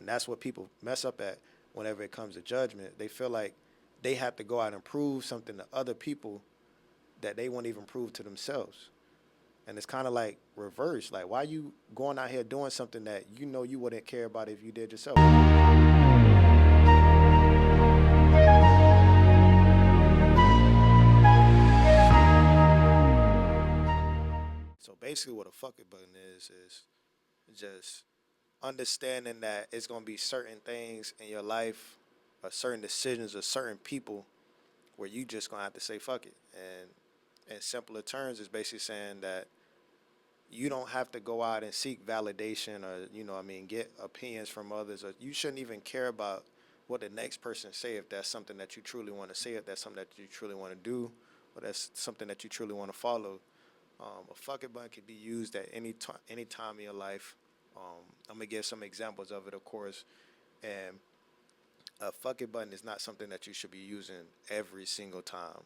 And that's what people mess up at whenever it comes to judgment. They feel like they have to go out and prove something to other people that they won't even prove to themselves. And it's kind of like reverse. Like, why you going out here doing something that you know you wouldn't care about if you did yourself? So basically, what a fuck it button is just understanding that it's gonna be certain things in your life, or certain decisions, or certain people where you just gonna have to say fuck it. And in simpler terms, is basically saying that you don't have to go out and seek validation, or get opinions from others, or you shouldn't even care about what the next person say if that's something that you truly want to say, if that's something that you truly want to do, or that's something that you truly want to follow. A fuck it button can be used at any time in your life. I'm gonna give some examples of it, of course. And a fuck it button is not something that you should be using every single time.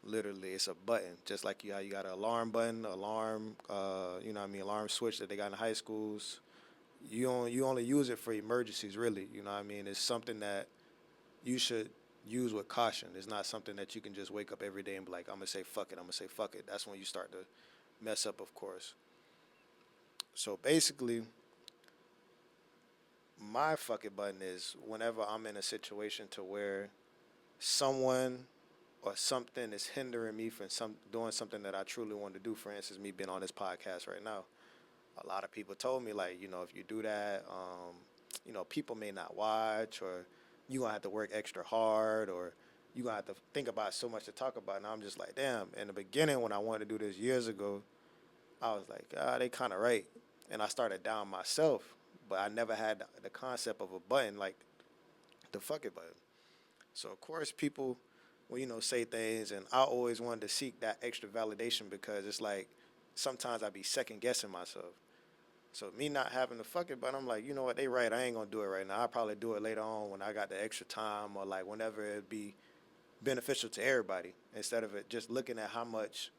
Literally, it's a button, just like how you got an alarm button, alarm, alarm switch that they got in high schools. You only use it for emergencies, really. You know what I mean? It's something that you should use with caution. It's not something that you can just wake up every day and be like, I'm gonna say fuck it, I'm gonna say fuck it. That's when you start to mess up, of course. So basically, my fuck it button is whenever I'm in a situation to where someone or something is hindering me from doing something that I truly want to do. For instance, me being on this podcast right now. A lot of people told me, like, if you do that, people may not watch, or you gonna have to work extra hard, or you gonna have to think about so much to talk about. And I'm just like, damn. In the beginning, when I wanted to do this years ago, I was like, they kind of right. And I started down myself, but I never had the concept of a button like the fuck it button. So of course people will, say things, and I always wanted to seek that extra validation, because it's like sometimes I be second guessing myself. So me not having the fuck it button, I'm like, you know what, they right, I ain't gonna do it right now. I'll probably do it later on when I got the extra time, or like whenever it'd be beneficial to everybody, instead of it just looking at how much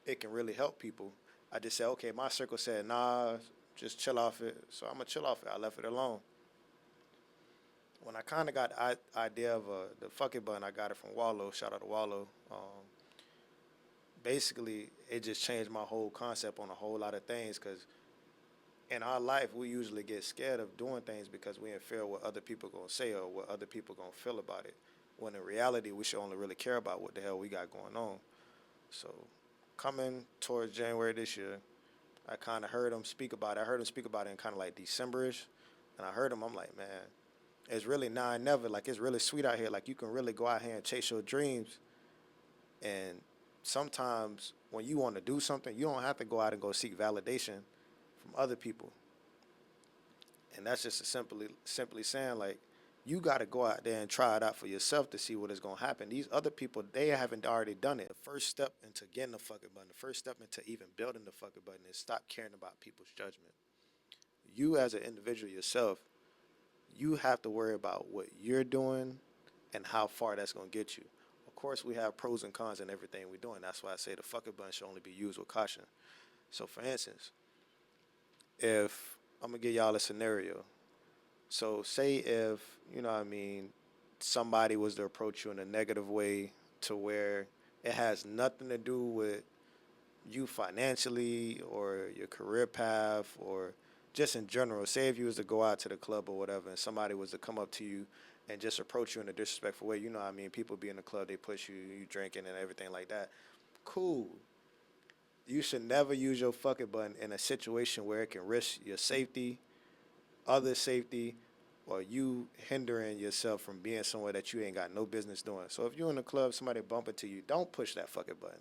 it can really help people. I just said, okay, my circle said, nah, just chill off it. So I'm gonna chill off it. I left it alone. When I kind of got the idea of the fuck it button, I got it from Wallow. Shout out to Wallow. Basically, it just changed my whole concept on a whole lot of things. Because in our life, we usually get scared of doing things because we in fear of what other people gonna say or what other people gonna feel about it. When in reality, we should only really care about what the hell we got going on. So coming towards January this year, I kind of heard him speak about it. I heard him speak about it in kind of like Decemberish, and I heard him. I'm like, man, it's really now and never. Like, it's really sweet out here. Like, you can really go out here and chase your dreams. And sometimes when you want to do something, you don't have to go out and go seek validation from other people. And that's just simply saying, like, you got to go out there and try it out for yourself to see what is going to happen. These other people, they haven't already done it. The first step into getting the fucking button, the first step into even building the fucking button, is stop caring about people's judgment. You as an individual yourself, you have to worry about what you're doing and how far that's going to get you. Of course, we have pros and cons in everything we're doing. That's why I say the fuck it button should only be used with caution. So, for instance, if I'm going to give y'all a scenario. So, say if, somebody was to approach you in a negative way to where it has nothing to do with you financially or your career path or just in general. Say if you was to go out to the club or whatever, and somebody was to come up to you and just approach you in a disrespectful way. People be in the club, they push you, you drinking and everything like that. Cool. You should never use your fucking button in a situation where it can risk your safety, other safety, or you hindering yourself from being somewhere that you ain't got no business doing. So if you're in the club, somebody bump into you, don't push that fucking button.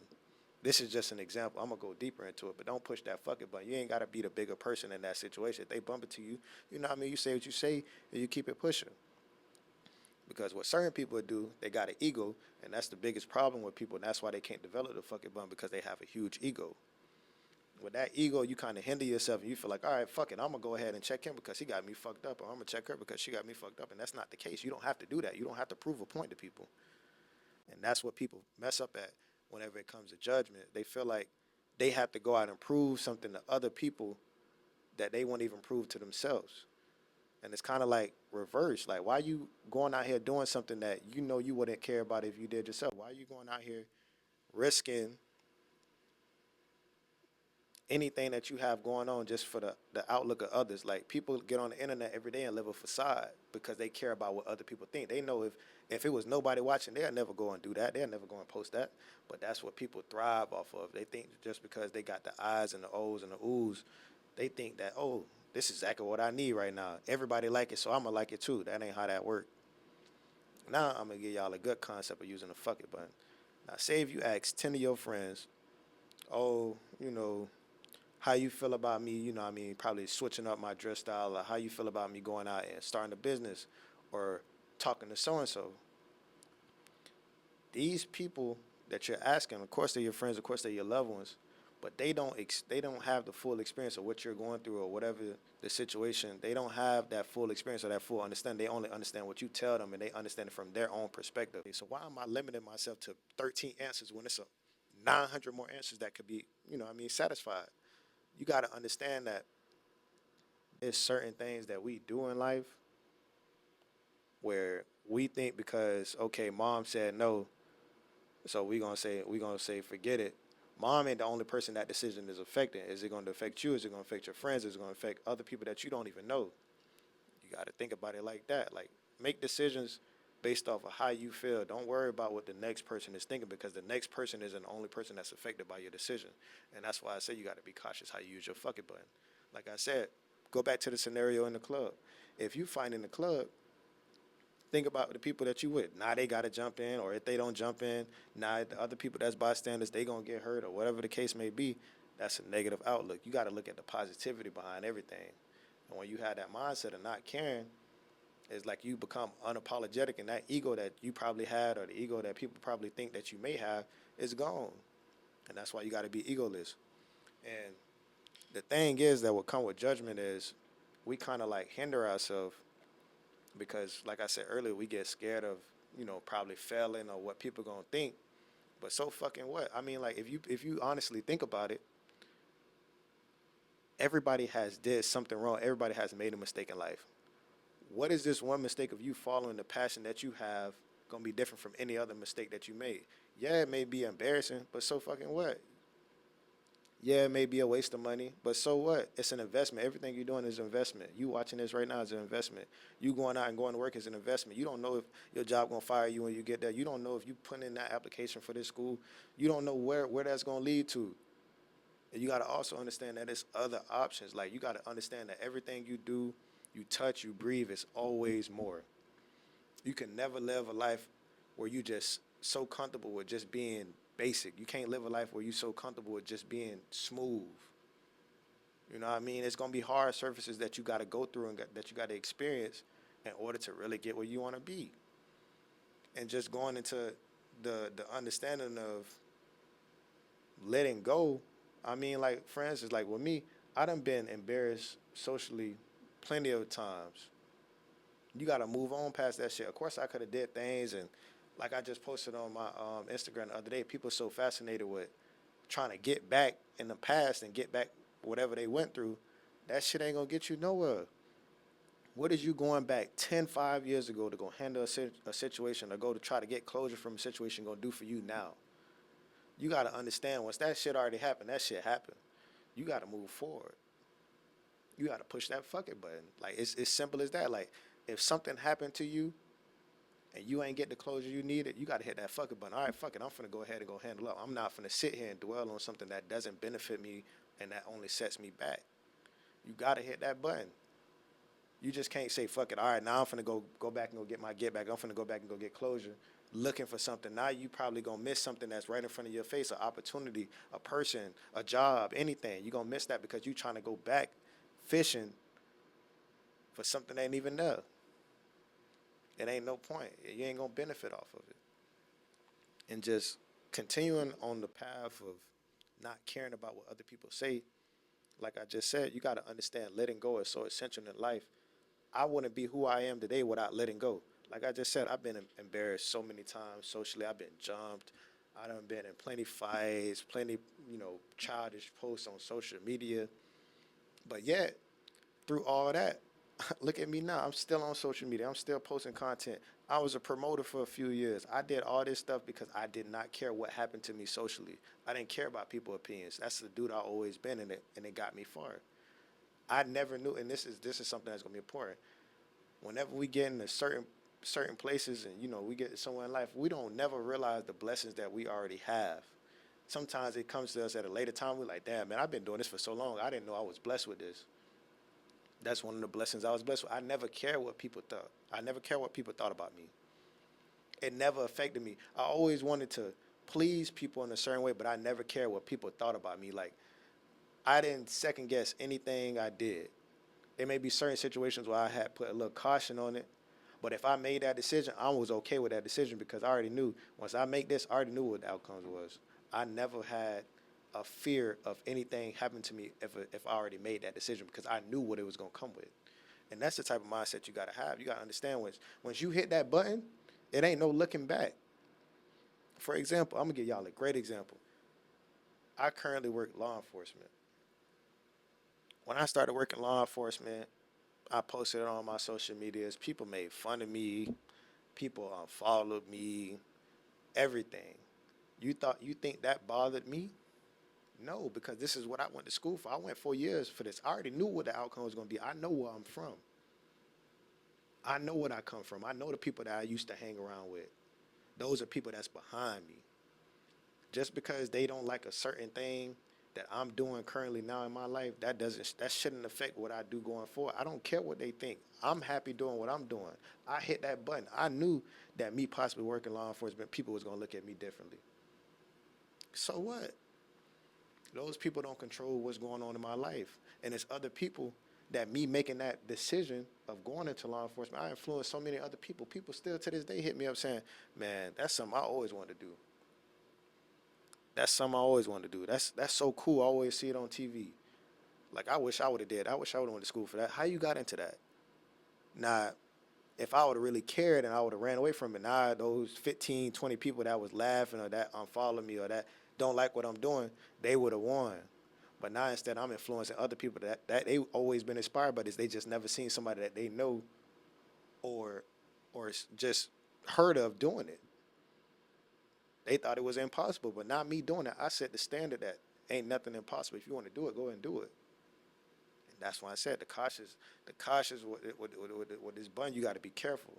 This is just an example. I'm going to go deeper into it, but don't push that fucking button. You ain't got to be the bigger person in that situation. If they bump into you, you say what you say, and you keep it pushing. Because what certain people do, they got an ego, and that's the biggest problem with people, and that's why they can't develop the fucking button, because they have a huge ego. With that ego, you kind of hinder yourself, and you feel like, all right, fuck it, I'm going to go ahead and check him because he got me fucked up, or I'm going to check her because she got me fucked up, and that's not the case. You don't have to do that. You don't have to prove a point to people. And that's what people mess up at whenever it comes to judgment. They feel like they have to go out and prove something to other people that they won't even prove to themselves. And it's kind of like reverse. Like, why you going out here doing something that you know you wouldn't care about if you did yourself? Why are you going out here risking anything that you have going on just for the outlook of others? Like, people get on the internet every day and live a facade because they care about what other people think. They know if it was nobody watching, they'll never go and do that. They'll never go and post that. But that's what people thrive off of. They think just because they got the eyes and the O's and the oohs, they think that, oh, this is exactly what I need right now. Everybody like it, so I'm gonna like it too. That ain't how that work. Now I'm gonna give y'all a good concept of using the fuck it button. Now, say if you ask 10 of your friends, oh, how you feel about me, probably switching up my dress style, or how you feel about me going out and starting a business or talking to so and so. These people that you're asking, of course they're your friends, of course they're your loved ones, but they don't have the full experience of what you're going through or whatever the situation. They don't have that full experience or that full understanding. They only understand what you tell them, and they understand it from their own perspective. So why am I limiting myself to 13 answers when it's a 900 more answers that could be, satisfied? You got to understand that there's certain things that we do in life where we think because, okay, mom said no, so we gonna say forget it. Mom ain't the only person that decision is affecting. Is it going to affect you? Is it going to affect your friends? Is it going to affect other people that you don't even know? You got to think about it like that. Like, make decisions based off of how you feel. Don't worry about what the next person is thinking, because the next person isn't the only person that's affected by your decision. And that's why I say you got to be cautious how you use your fuck it button. Like I said, go back to the scenario in the club. If you find in the club, think about the people that you with. Now they got to jump in, or if they don't jump in, now the other people that's bystanders, they going to get hurt, or whatever the case may be. That's a negative outlook. You got to look at the positivity behind everything. And when you have that mindset of not caring, it's like you become unapologetic, and that ego that you probably had, or the ego that people probably think that you may have, is gone. And that's why you got to be egoless. And the thing is that what come with judgment is we kind of like hinder ourselves because, like I said earlier, we get scared of, probably failing or what people gonna think. But so fucking what? I mean, like, if you honestly think about it, everybody has did something wrong. Everybody has made a mistake in life. What is this one mistake of you following the passion that you have gonna be different from any other mistake that you made? Yeah, it may be embarrassing, but so fucking what? Yeah, it may be a waste of money, but so what? It's an investment. Everything you're doing is an investment. You watching this right now is an investment. You going out and going to work is an investment. You don't know if your job gonna fire you when you get there. You don't know if you put in that application for this school. You don't know where that's gonna lead to. And you gotta also understand that there's other options. Like, you gotta understand that everything you do, you touch, you breathe, is always more. You can never live a life where you just so comfortable with just being basic. You can't live a life where you're so comfortable with just being smooth. You know what I mean? It's gonna be hard surfaces that you got to go through and that you got to experience in order to really get where you want to be. And just going into the understanding of letting go. I mean, like, for instance, like with me, I done been embarrassed socially plenty of times. You got to move on past that shit. Of course, I could have did things, and like I just posted on my Instagram the other day, people are so fascinated with trying to get back in the past and get back whatever they went through. That shit ain't gonna get you nowhere. What is you going back 10, 5 years ago to go handle a situation, or go to try to get closure from a situation, gonna do for you now? You gotta understand, once that shit already happened, that shit happened. You gotta move forward. You gotta push that fucking button. Like, it's simple as that. Like, if something happened to you and you ain't get the closure you needed, you got to hit that fucking button. All right, fuck it. I'm finna go ahead and go handle up. I'm not finna sit here and dwell on something that doesn't benefit me and that only sets me back. You got to hit that button. You just can't say, fuck it. All right, now I'm finna go back and go get my get back. I'm finna go back and go get closure, looking for something. Now you probably gonna miss something that's right in front of your face, an opportunity, a person, a job, anything. You gonna miss that because you trying to go back fishing for something that ain't even there. It ain't no point. You ain't gonna benefit off of it. And just continuing on the path of not caring about what other people say, like I just said, you gotta understand letting go is so essential in life. I wouldn't be who I am today without letting go. Like I just said, I've been embarrassed so many times socially. I've been jumped. I done been in plenty fights, plenty, childish posts on social media. But yet, through all that, Look at me now. I'm still on social media. I'm still posting content. I was a promoter for a few years. I did all this stuff because I did not care what happened to me socially. I didn't care about people's opinions. That's the dude I always been in it, and it got me far. I never knew, and this is something that's gonna be important. Whenever we get into certain places, and we get somewhere in life, we don't never realize the blessings that we already have. Sometimes it comes to us at a later time. We're like, damn, man, I've been doing this for so long. I didn't know I was blessed with this. That's one of the blessings I was blessed with. I never cared what people thought. I never cared what people thought about me. It never affected me. I always wanted to please people in a certain way, but I never cared what people thought about me. Like, I didn't second guess anything I did. There may be certain situations where I had put a little caution on it, but if I made that decision, I was okay with that decision because I already knew once I make this, I already knew what the outcomes was. I never had a fear of anything happening to me if I already made that decision because I knew what it was gonna come with. And that's the type of mindset you gotta have. You gotta understand once you hit that button, it ain't no looking back. For example, I'm gonna give y'all a great example. I currently work law enforcement. When I started working law enforcement, I posted it on my social medias. People made fun of me. People unfollowed me. Everything. You think that bothered me? No, because this is what I went to school for. I went 4 years for this. I already knew what the outcome was going to be. I know where I'm from. I know what I come from. I know the people that I used to hang around with. Those are people that's behind me. Just because they don't like a certain thing that I'm doing currently now in my life, that shouldn't affect what I do going forward. I don't care what they think. I'm happy doing what I'm doing. I hit that button. I knew that me possibly working law enforcement, people was gonna look at me differently. So what? Those people don't control what's going on in my life. And it's other people that me making that decision of going into law enforcement, I influenced so many other people. People still to this day hit me up saying, man, that's something I always wanted to do. That's something I always wanted to do. That's so cool. I always see it on TV. Like I wish I would have did. I wish I would have went to school for that. How you got into that? Now, if I would have really cared and I would have ran away from it, now those 15, 20 people that was laughing or that unfollow me or that don't like what I'm doing, they would have won. But now instead I'm influencing other people that they always been inspired by this. They just never seen somebody that they know or just heard of doing it. They thought it was impossible, but not me doing it. I set the standard that ain't nothing impossible. If you want to do it, go ahead and do it. And that's why I said the cautious with this bun, you got to be careful.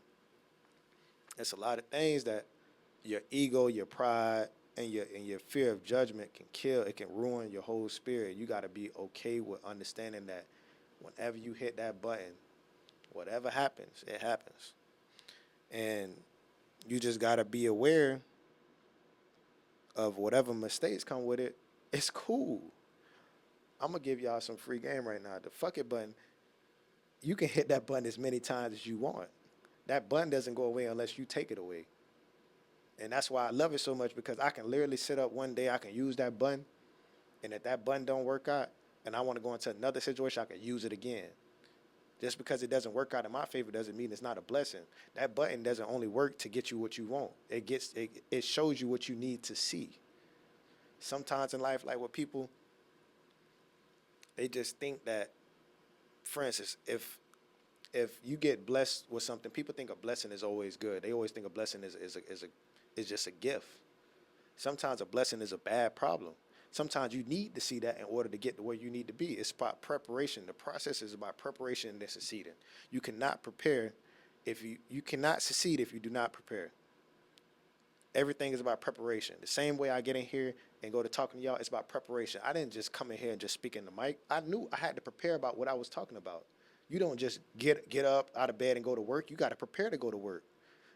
It's a lot of things that your ego, your pride, and your fear of judgment can kill. It can ruin your whole spirit. You got to be okay with understanding that whenever you hit that button, whatever happens, it happens, and you just got to be aware of whatever mistakes come with it. It's cool. I'm gonna give y'all some free game right now. The fuck it button, you can hit that button as many times as you want. That button doesn't go away unless you take it away. And that's why I love it so much because I can literally sit up one day, I can use that button, and if that button don't work out, and I want to go into another situation, I can use it again. Just because it doesn't work out in my favor doesn't mean it's not a blessing. That button doesn't only work to get you what you want. It shows you what you need to see. Sometimes in life, like with people, they just think that, for instance, if you get blessed with something, people think a blessing is always good. They always think a blessing is just a gift. Sometimes a blessing is a bad problem. Sometimes you need to see that in order to get to where you need to be. It's about preparation. The process is about preparation and then succeeding. You cannot prepare if you cannot succeed if you do not prepare. Everything is about preparation. The same way I get in here and go to talking to y'all, it's about preparation. I didn't just come in here and just speak in the mic. I knew I had to prepare about what I was talking about. You don't just get up out of bed and go to work. You got to prepare to go to work.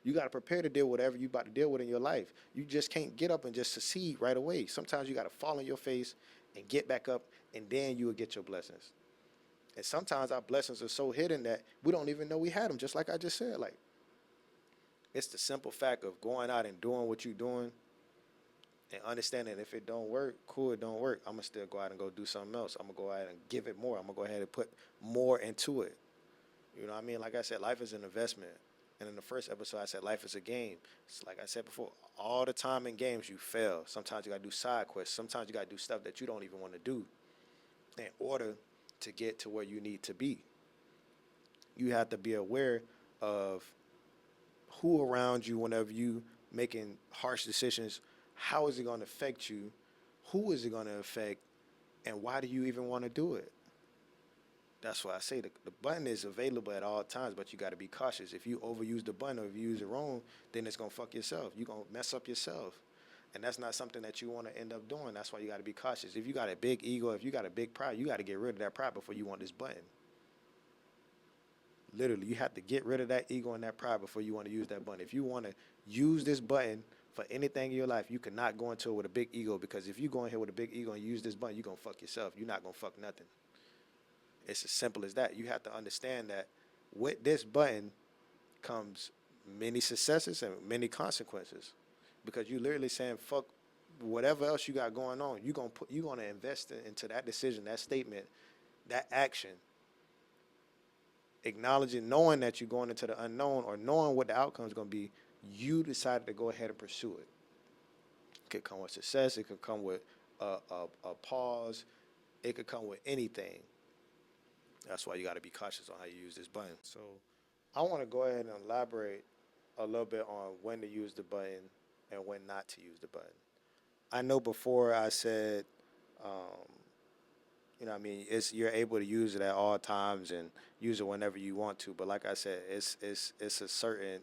You got to prepare to deal with whatever you about to deal with in your life. You just can't get up and just succeed right away. Sometimes you got to fall on your face and get back up, and then you will get your blessings. And sometimes our blessings are so hidden that we don't even know we had them, just like I just said. Like, it's the simple fact of going out and doing what you're doing and understanding if it don't work, cool, it don't work. I'm going to still go out and go do something else. I'm going to go out and give it more. I'm going to go ahead and put more into it. You know what I mean? Like I said, life is an investment. And in the first episode, I said life is a game. It's like I said before, all the time in games you fail. Sometimes you got to do side quests. Sometimes you got to do stuff that you don't even want to do in order to get to where you need to be. You have to be aware of who around you whenever you making harsh decisions. How is it going to affect you? Who is it going to affect? And why do you even want to do it? That's why I say the button is available at all times, but you got to be cautious. If you overuse the button or if you use it wrong, then it's going to fuck yourself. You're going to mess up yourself. And that's not something that you want to end up doing. That's why you got to be cautious. If you got a big ego, if you got a big pride, you got to get rid of that pride before you want this button. Literally, you have to get rid of that ego and that pride before you want to use that button. If you want to use this button for anything in your life, you cannot go into it with a big ego, because if you go in here with a big ego and use this button, you're going to fuck yourself. You're not going to fuck nothing. It's as simple as that. You have to understand that with this button comes many successes and many consequences, because you literally saying fuck whatever else you got going on. You're gonna invest into that decision, that statement, that action, acknowledging, knowing that you're going into the unknown or knowing what the outcome is going to be. You decided to go ahead and pursue it. It could come with success. It could come with a pause. It could come with anything. That's why you got to be cautious on how you use this button. So I want to go ahead and elaborate a little bit on when to use the button and when not to use the button. I know before I said, um, what I mean, you're able to use it at all times and use it whenever you want to. But like I said, it's a certain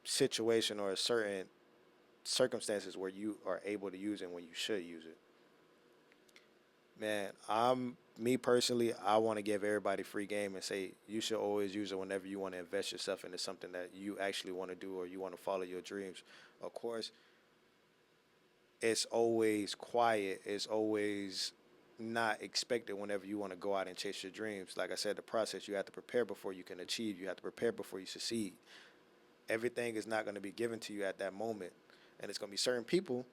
situation or a certain circumstances where you are able to use it when you should use it. Man, me personally, I want to give everybody free game and say you should always use it whenever you want to invest yourself into something that you actually want to do or you want to follow your dreams. Of course, it's always quiet. It's always not expected whenever you want to go out and chase your dreams. Like I said, the process, you have to prepare before you can achieve. You have to prepare before you succeed. Everything is not going to be given to you at that moment. And it's going to be certain people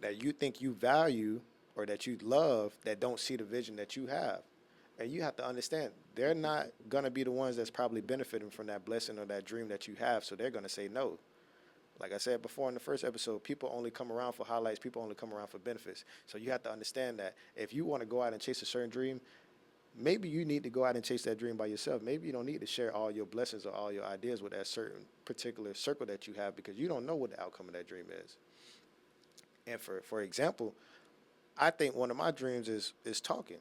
that you think you value or that you love that don't see the vision that you have. And you have to understand, they're not going to be the ones that's probably benefiting from that blessing or that dream that you have. So they're going to say no. Like I said before in the first episode, people only come around for highlights. People only come around for benefits. So you have to understand that if you want to go out and chase a certain dream, maybe you need to go out and chase that dream by yourself. Maybe you don't need to share all your blessings or all your ideas with that certain particular circle that you have, because you don't know what the outcome of that dream is. And for example, I think one of my dreams is talking.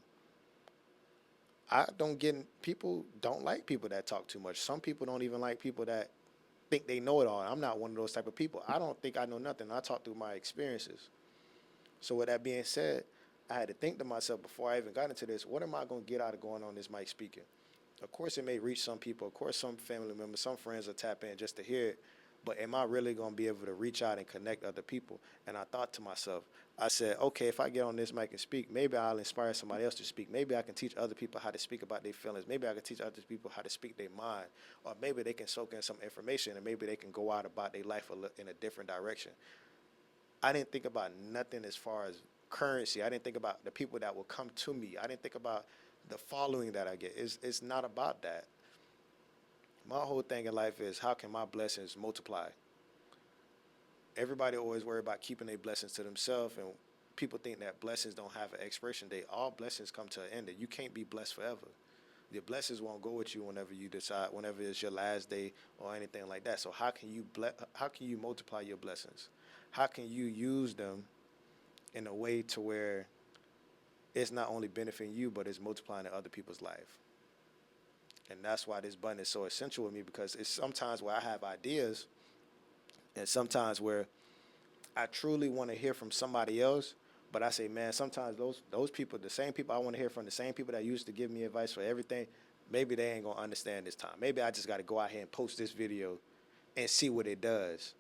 People don't like people that talk too much. Some people don't even like people that think they know it all. I'm not one of those type of people. I don't think I know nothing. I talk through my experiences. So with that being said, I had to think to myself before I even got into this, what am I going to get out of going on this mic speaking? Of course, it may reach some people. Of course, some family members, some friends will tap in just to hear it. But am I really going to be able to reach out and connect other people? And I thought to myself, I said, okay, if I get on this mic and speak, maybe I'll inspire somebody else to speak. Maybe I can teach other people how to speak about their feelings. Maybe I can teach other people how to speak their mind. Or maybe they can soak in some information and maybe they can go out about their life in a different direction. I didn't think about nothing as far as currency. I didn't think about the people that will come to me. I didn't think about the following that I get. It's not about that. My whole thing in life is, how can my blessings multiply? Everybody always worry about keeping their blessings to themselves, and people think that blessings don't have an expiration date. All blessings come to an end. You can't be blessed forever. Your blessings won't go with you whenever you decide, whenever it's your last day or anything like that. So how can you multiply your blessings? How can you use them in a way to where it's not only benefiting you, but it's multiplying in other people's life? And that's why this button is so essential with me, because it's sometimes where I have ideas and sometimes where I truly want to hear from somebody else, but I say, man, sometimes those people, the same people I want to hear from, the same people that used to give me advice for everything, maybe they ain't going to understand this time. Maybe I just got to go out here and post this video and see what it does.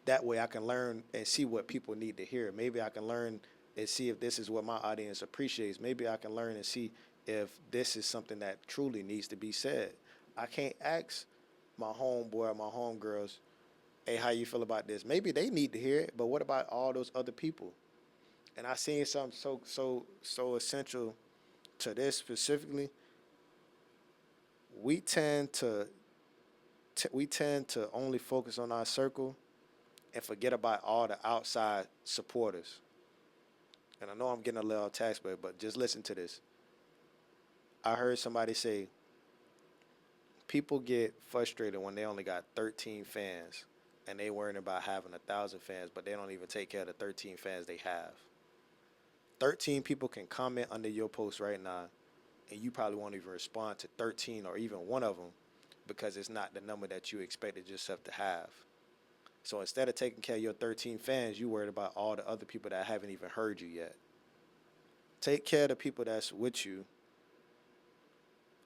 That way I can learn and see what people need to hear. Maybe I can learn and see if this is what my audience appreciates. Maybe I can learn and see if this is something that truly needs to be said. I can't ask my homeboy or my homegirls, hey, how you feel about this? Maybe they need to hear it, but what about all those other people? And I seen something so essential to this specifically. We tend to only focus on our circle and forget about all the outside supporters. And I know I'm getting a little attached, but just listen to this. I heard somebody say, People get frustrated when they only got 13 fans and they worrying about having 1,000 fans, but they don't even take care of the 13 fans they have. 13 people can comment under your post right now, and you probably won't even respond to 13 or even one of them because it's not the number that you expected yourself to have. So instead of taking care of your 13 fans, you worried about all the other people that haven't even heard you yet. Take care of the people that's with you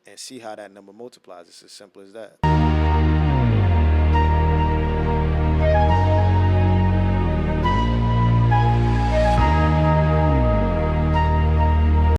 and see how that number multiplies. It's as simple as that.